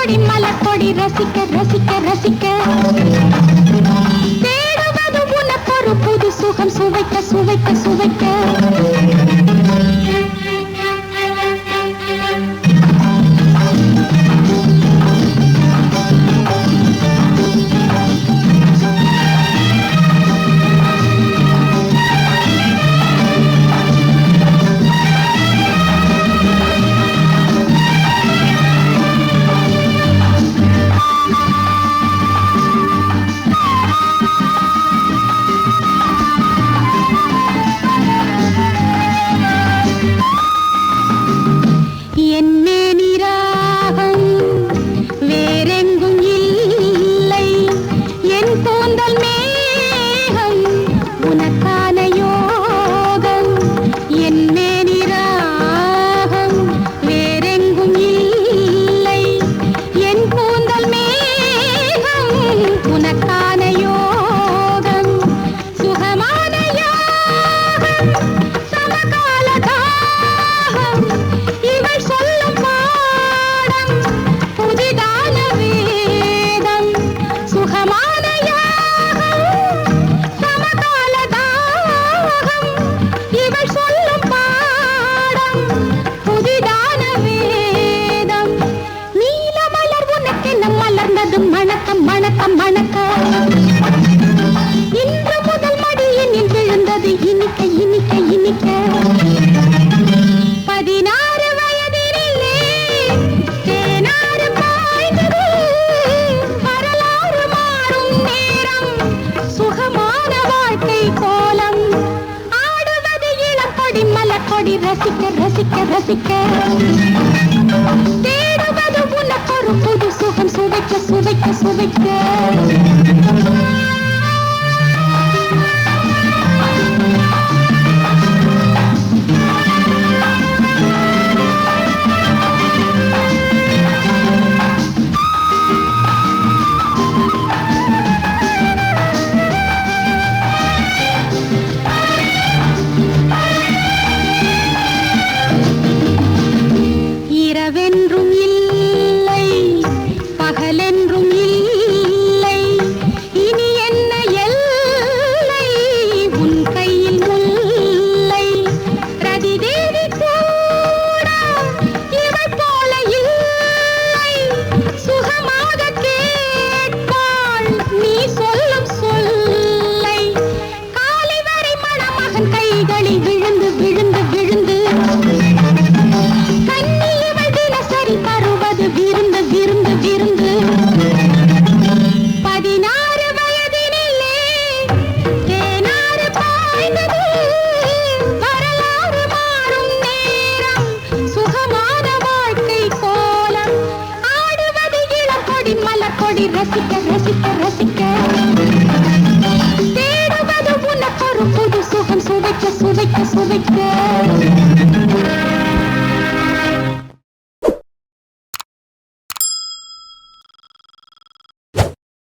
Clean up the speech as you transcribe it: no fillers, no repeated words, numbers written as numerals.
கொடி மலர் கொடி ரசிக்க ரசிக்க ரசிக்க தேடுவது உனக்கொரு புது சுகம் சுவைக்க சுவைக்க சுவைக்க மணக்கம் மணக்கம் மணக்க இன்று முதல் மடியினில் விழுந்தது இனிக்க இனிக்க இனிக்க 16 வயதினிலே தேனாறு பாய்ந்தது வரலாறு மாறும் நேரம் சுகமான வாழ்க்கை கோலம் ஆடுவது இளங்கொடி மலர்கொடி ரசிக்க ரசிக்க ரசிக்க தேடுவது உனக்கொரு புது சுகம் சுவைக்க சுவைக்க சுவைக்க இரவென்றும் இல்லை பகலென்றும் இல்லை இனி என்ன எல்லை உன் கையில் முல்லை ரதிதேவி கூட இவள் போல இல்லை சுகமாக கேட்பாள் நீ சொல்லும் சொல்லை காலை வரை மணமகன் கைகளில் விழுந்து விழுந்து விழுந்து தருவது விருந்து விருந்து விருந்து 16 வயதினிலே தேனாறு பாய்ந்தது வரலாறு மாறும் நேரம் சுகமான வாழ்க்கை கோலம் ஆடுவது இளங்கொடி மலர்கொடி ரசிக்க ரசிக்க ரசிக்க தேடுவது உனக்கொரு புது சுகம் சுவைக்க சுவைக்க சுவைக்க